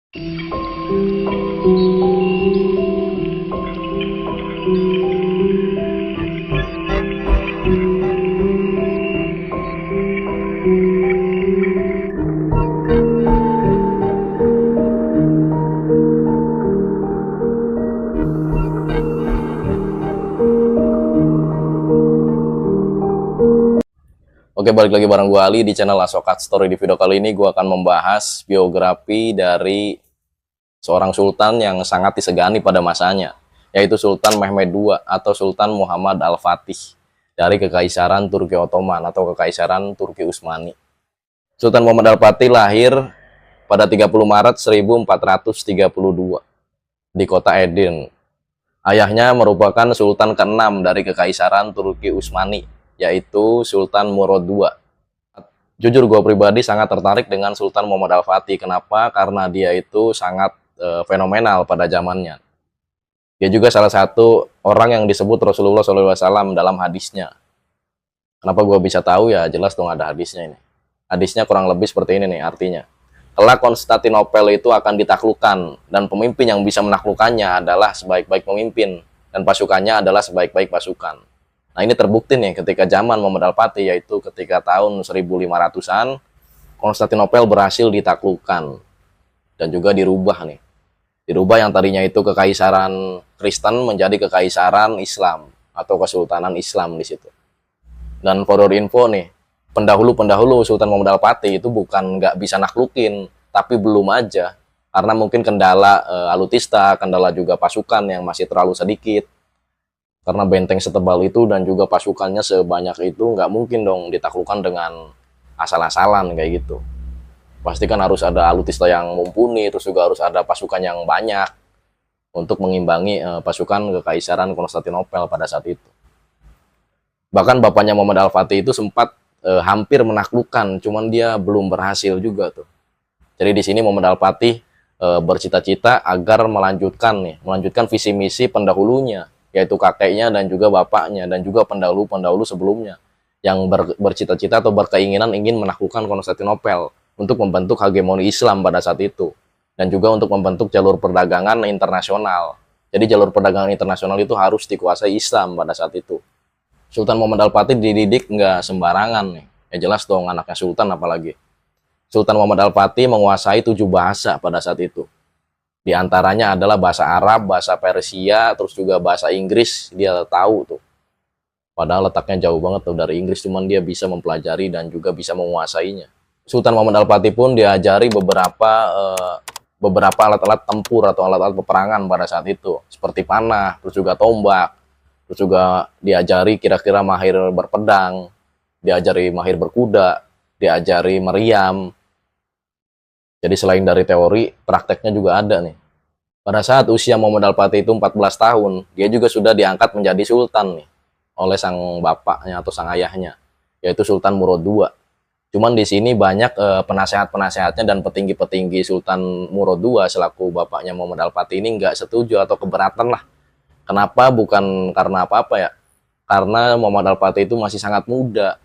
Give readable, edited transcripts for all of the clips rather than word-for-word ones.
Oke, balik lagi bareng gue Ali di channel Asokat Story. Di video kali ini gue akan membahas biografi dari seorang sultan yang sangat disegani pada masanya, yaitu Sultan Mehmed II atau Sultan Muhammad Al-Fatih dari Kekaisaran Turki Ottoman atau Kekaisaran Turki Utsmani. Sultan Muhammad Al-Fatih lahir pada 30 Maret 1432 di kota Edirne. Ayahnya merupakan Sultan ke-6 dari Kekaisaran Turki Utsmani, yaitu Sultan Murad II. Jujur gue pribadi sangat tertarik dengan Sultan Muhammad Al-Fatih. Kenapa? Karena dia itu sangat fenomenal pada zamannya. Dia juga salah satu orang yang disebut Rasulullah SAW dalam hadisnya. Kenapa gue bisa tahu? Ya jelas dong ada hadisnya ini. Hadisnya kurang lebih seperti ini nih artinya. Kelak Konstantinopel itu akan ditaklukkan, dan pemimpin yang bisa menaklukkannya adalah sebaik-baik pemimpin, dan pasukannya adalah sebaik-baik pasukan. Nah ini terbukti nih ketika zaman Muhammad Al-Fatih, yaitu ketika tahun 1500-an, Konstantinopel berhasil ditaklukkan dan juga dirubah nih. Dirubah yang tadinya itu kekaisaran Kristen menjadi kekaisaran Islam atau kesultanan Islam di situ. Dan for your info nih, pendahulu Sultan Muhammad Al-Fatih itu bukan nggak bisa naklukin, tapi belum aja. Karena mungkin kendala alutista, kendala juga pasukan yang masih terlalu sedikit. Karena benteng setebal itu dan juga pasukannya sebanyak itu, nggak mungkin dong ditaklukkan dengan asal-asalan kayak gitu. Pasti kan harus ada alutista yang mumpuni, terus juga harus ada pasukan yang banyak untuk mengimbangi pasukan Kekaisaran Konstantinopel pada saat itu. Bahkan bapaknya Muhammad Al-Fatih itu sempat hampir menaklukkan, cuman dia belum berhasil juga tuh. Jadi di sini Muhammad Al-Fatih bercita-cita agar melanjutkan visi misi pendahulunya, yaitu kakeknya dan juga bapaknya dan juga pendahulu-pendahulu sebelumnya yang bercita-cita atau berkeinginan ingin menaklukkan Konstantinopel untuk membentuk hegemoni Islam pada saat itu, dan juga untuk membentuk jalur perdagangan internasional. Jadi jalur perdagangan internasional itu harus dikuasai Islam pada saat itu. Sultan Muhammad Al-Fatih dididik nggak sembarangan nih. Ya jelas dong anaknya Sultan apalagi. Sultan Muhammad Al-Fatih menguasai 7 bahasa pada saat itu. Di antaranya adalah bahasa Arab, bahasa Persia, terus juga bahasa Inggris dia tahu tuh. Padahal letaknya jauh banget tuh dari Inggris, cuman dia bisa mempelajari dan juga bisa menguasainya. Sultan Muhammad Al-Fatih pun diajari beberapa alat-alat tempur atau alat-alat peperangan pada saat itu, seperti panah, terus juga tombak, terus juga diajari kira-kira mahir berpedang, diajari mahir berkuda, diajari meriam. Jadi selain dari teori, prakteknya juga ada nih. Pada saat usia Muhammad Al-Fatih itu 14 tahun, dia juga sudah diangkat menjadi sultan nih oleh sang bapaknya atau sang ayahnya, yaitu Sultan Murad II. Cuman di sini banyak penasehat-penasehatnya dan petinggi-petinggi Sultan Murad II selaku bapaknya Muhammad Al-Fatih ini nggak setuju atau keberatan lah. Kenapa? Bukan karena apa-apa ya. Karena Muhammad Al-Fatih itu masih sangat muda.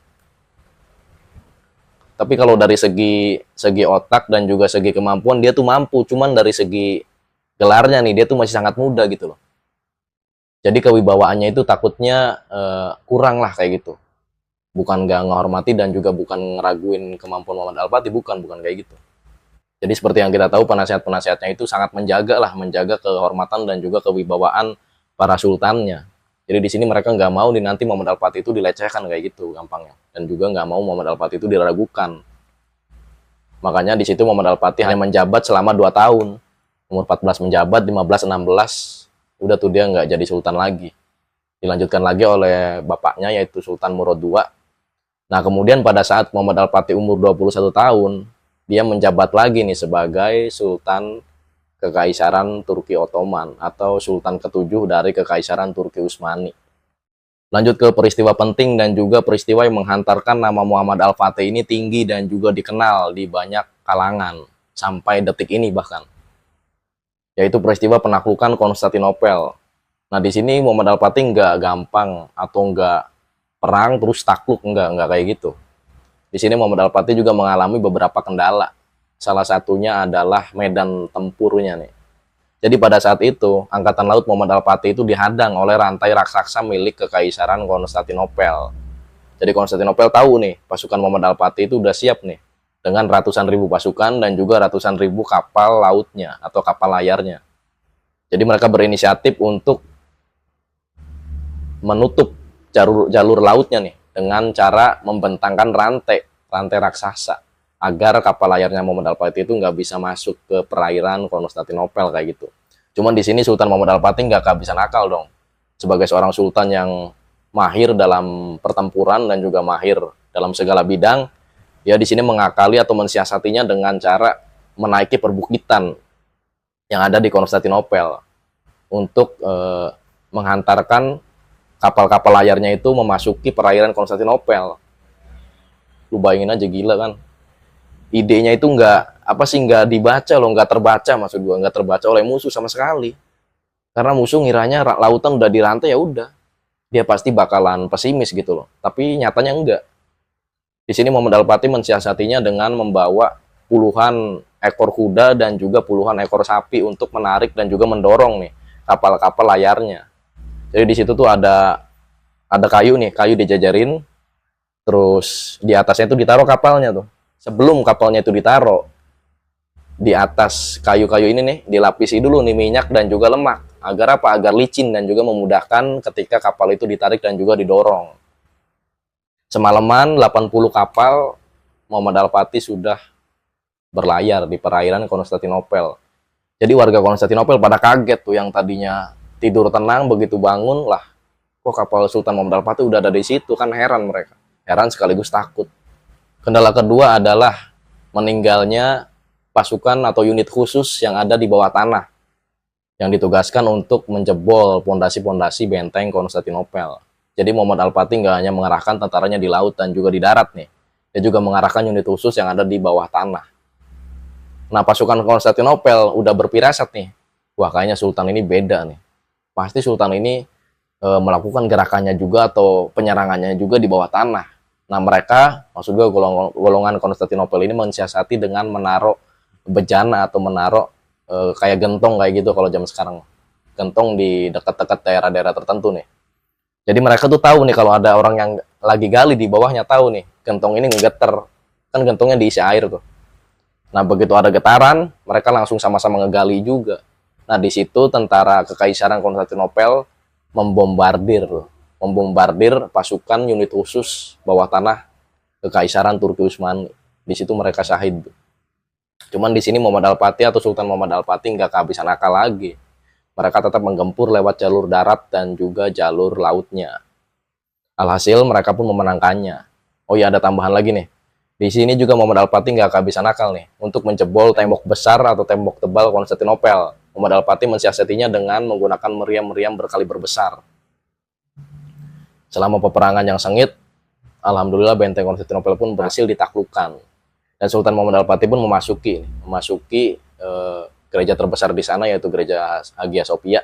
Tapi kalau dari segi otak dan juga segi kemampuan dia tuh mampu, cuman dari segi gelarnya nih dia tuh masih sangat muda gitu loh. Jadi kewibawaannya itu takutnya kurang lah kayak gitu. Bukan nggak menghormati dan juga bukan ngeraguin kemampuan Muhammad Al-Fatih, bukan kayak gitu. Jadi seperti yang kita tahu, penasehat-penasehatnya itu sangat menjaga kehormatan dan juga kewibawaan para sultannya. Jadi di sini mereka nggak mau nanti Muhammad Al-Fatih itu dilecehkan kayak gitu gampangnya, dan juga nggak mau Muhammad Al-Fatih itu diragukan. Makanya di situ Muhammad Al-Fatih hanya menjabat selama 2 tahun. Umur 14 menjabat, 15, 16 udah tuh dia nggak jadi sultan lagi. Dilanjutkan lagi oleh bapaknya yaitu Sultan Murad II. Nah kemudian pada saat Muhammad Al-Fatih umur 21 tahun, dia menjabat lagi nih sebagai Sultan Kekaisaran Turki Ottoman atau Sultan ke-7 dari Kekaisaran Turki Utsmani. Lanjut ke peristiwa penting dan juga peristiwa yang menghantarkan nama Muhammad Al-Fatih ini tinggi dan juga dikenal di banyak kalangan sampai detik ini bahkan. Yaitu peristiwa penaklukan Konstantinopel. Nah di sini Muhammad Al-Fatih nggak gampang atau nggak perang terus takluk, nggak kayak gitu. Di sini Muhammad Al-Fatih juga mengalami beberapa kendala. salah satunya adalah medan tempurnya nih. Jadi pada saat itu, Angkatan Laut Muhammad Al-Fatih itu dihadang oleh rantai raksasa milik Kekaisaran Konstantinopel. Jadi Konstantinopel tahu nih, pasukan Muhammad Al-Fatih itu udah siap nih, dengan ratusan ribu pasukan dan juga ratusan ribu kapal lautnya atau kapal layarnya. Jadi mereka berinisiatif untuk menutup jalur lautnya nih, dengan cara membentangkan rantai raksasa, agar kapal layarnya Muhammad Al-Fatih itu nggak bisa masuk ke perairan Konstantinopel kayak gitu. Cuman di sini Sultan Muhammad Al-Fatih nggak kehabisan akal dong. Sebagai seorang sultan yang mahir dalam pertempuran dan juga mahir dalam segala bidang, ya di sini mengakali atau mensiasatinya dengan cara menaiki perbukitan yang ada di Konstantinopel untuk menghantarkan kapal-kapal layarnya itu memasuki perairan Konstantinopel. Lu bayangin aja, gila kan? Idenya itu nggak dibaca loh, nggak terbaca, maksud gua nggak terbaca oleh musuh sama sekali. Karena musuh ngiranya lautan udah dirantai, ya udah dia pasti bakalan pesimis gitu loh. Tapi nyatanya enggak. Di sini Muhammad Al-Fatih mensiasatinya dengan membawa puluhan ekor kuda dan juga puluhan ekor sapi untuk menarik dan juga mendorong nih kapal-kapal layarnya. Jadi di situ tuh ada kayu nih, kayu dijajarin, terus di atasnya itu ditaruh kapalnya tuh. Sebelum kapalnya itu ditaruh, di atas kayu-kayu ini nih dilapisi dulu nih minyak dan juga lemak. Agar apa? Agar licin dan juga memudahkan ketika kapal itu ditarik dan juga didorong. Semalaman 80 kapal Muhammad Al-Fatih sudah berlayar di perairan Konstantinopel. Jadi warga Konstantinopel pada kaget tuh, yang tadinya tidur tenang, begitu bangun lah, kok kapal Sultan Muhammad Al-Fatih udah ada di situ, kan heran mereka. Heran sekaligus takut. Kendala kedua adalah meninggalnya pasukan atau unit khusus yang ada di bawah tanah, yang ditugaskan untuk menjebol pondasi-pondasi benteng Konstantinopel. Jadi Muhammad Al-Fatih nggak hanya mengerahkan tentaranya di laut dan juga di darat nih, dia juga mengerahkan unit khusus yang ada di bawah tanah. Nah, pasukan Konstantinopel udah berfirasat nih, wah kayaknya Sultan ini beda nih. Pasti Sultan ini melakukan gerakannya juga atau penyerangannya juga di bawah tanah. Nah mereka, maksud gue golongan Konstantinopel ini mensiasati dengan menaruh bejana atau menaruh kayak gentong kayak gitu kalau zaman sekarang. Gentong di dekat-dekat daerah-daerah tertentu nih. Jadi mereka tuh tahu nih kalau ada orang yang lagi gali di bawahnya, tahu nih gentong ini ngegeter. Kan gentongnya diisi air tuh. Nah begitu ada getaran, mereka langsung sama-sama ngegali juga. Nah di situ tentara Kekaisaran Konstantinopel membombardir pasukan unit khusus bawah tanah Kekaisaran Turki Utsmani. Di situ mereka syahid. Cuman di sini Muhammad Al-Fatih atau Sultan Muhammad Al-Fatih nggak kehabisan akal lagi. Mereka tetap menggempur lewat jalur darat dan juga jalur lautnya. Alhasil mereka pun memenangkannya. Oh ya, ada tambahan lagi nih. Di sini juga Muhammad Al-Fatih nggak kehabisan akal nih untuk menjebol tembok besar atau tembok tebal Konstantinopel. Muhammad Al-Fatih mensiasatinya dengan menggunakan meriam-meriam berkaliber besar. Selama peperangan yang sengit, alhamdulillah benteng Konstantinopel pun berhasil ditaklukkan. Dan Sultan Muhammad Al-Fatih pun memasuki gereja terbesar di sana, yaitu gereja Hagia Sophia.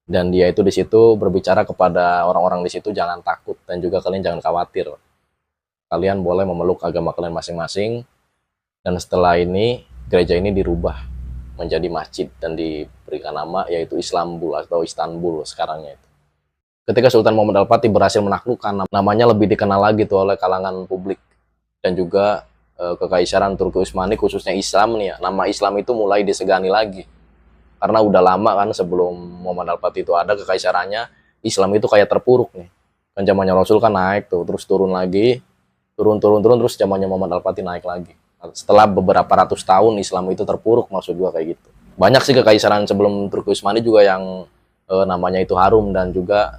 Dan dia itu di situ berbicara kepada orang-orang di situ, jangan takut dan juga kalian jangan khawatir. Kalian boleh memeluk agama kalian masing-masing. Dan setelah ini gereja ini dirubah menjadi masjid dan diberikan nama yaitu Istanbul atau Istanbul sekarangnya itu. Ketika Sultan Muhammad Al-Fatih berhasil menaklukkan, namanya lebih dikenal lagi tuh oleh kalangan publik dan juga Kekaisaran Turki Utsmani, khususnya Islam nih ya. Nama Islam itu mulai disegani lagi. Karena udah lama kan sebelum Muhammad Al-Fatih itu ada kekaisarannya, Islam itu kayak terpuruk nih. Kan zamannya Rasul kan naik tuh, terus turun lagi, turun, terus zamannya Muhammad Al-Fatih naik lagi. Setelah beberapa ratus tahun Islam itu terpuruk, maksud gua kayak gitu. Banyak sih kekaisaran sebelum Turki Utsmani juga yang namanya itu harum dan juga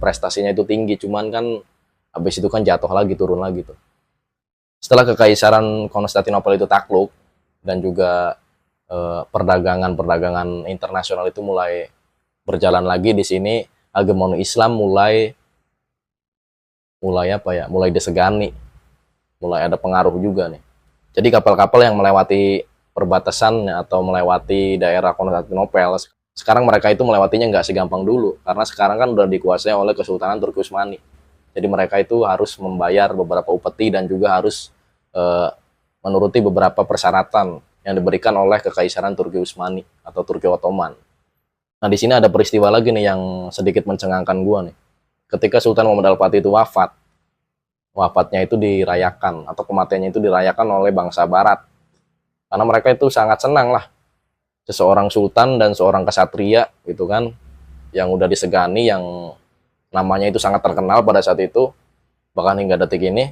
prestasinya itu tinggi, cuman kan habis itu kan jatuh lagi, turun lagi tuh. Setelah Kekaisaran Konstantinopel itu takluk dan juga perdagangan internasional itu mulai berjalan lagi, di sini hegemoni Islam mulai disegani, mulai ada pengaruh juga nih. Jadi kapal-kapal yang melewati perbatasan atau melewati daerah Konstantinopel, sekarang mereka itu melewatinya nggak segampang dulu, karena sekarang kan udah dikuasai oleh Kesultanan Turki Utsmani. Jadi mereka itu harus membayar beberapa upeti dan juga harus menuruti beberapa persyaratan yang diberikan oleh Kekaisaran Turki Utsmani atau Turki Ottoman. Nah, di sini ada peristiwa lagi nih yang sedikit mencengangkan gua nih. Ketika Sultan Muhammad Al-Fatih itu wafatnya itu dirayakan atau kematiannya itu dirayakan oleh bangsa Barat. Karena mereka itu sangat senang lah seseorang sultan dan seorang kesatria gitu kan, yang udah disegani, yang namanya itu sangat terkenal pada saat itu, bahkan hingga detik ini,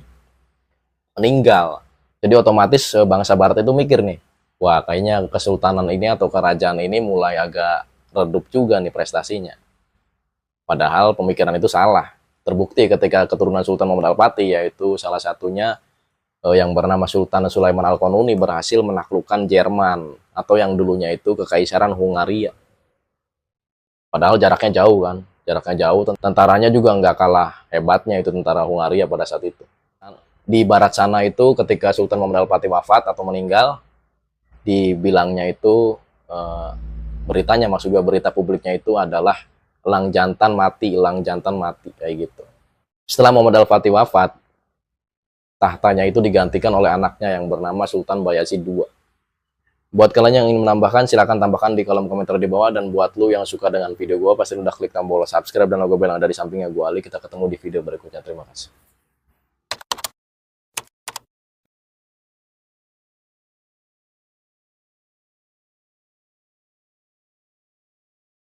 meninggal. Jadi otomatis bangsa Barat itu mikir nih, wah kayaknya kesultanan ini atau kerajaan ini mulai agak redup juga nih prestasinya. Padahal pemikiran itu salah. Terbukti ketika keturunan Sultan Muhammad Al-Fatih, yaitu salah satunya yang bernama Sultan Sulaiman Al-Qanuni, berhasil menaklukkan Jerman atau yang dulunya itu Kekaisaran Hungaria. Padahal jaraknya jauh kan, tentaranya juga nggak kalah hebatnya itu tentara Hungaria pada saat itu. Di barat sana itu ketika Sultan Muhammad Al-Fatih wafat atau meninggal, dibilangnya itu beritanya, maksud gue berita publiknya itu adalah elang jantan mati kayak gitu. Setelah Muhammad Al-Fatih wafat, tahtanya itu digantikan oleh anaknya yang bernama Sultan Bayazid II. Buat kalian yang ingin menambahkan, silahkan tambahkan di kolom komentar di bawah. Dan buat lu yang suka dengan video gue, pasti udah klik tombol subscribe dan logo bel yang ada di sampingnya gue Ali. Kita ketemu di video berikutnya. Terima kasih.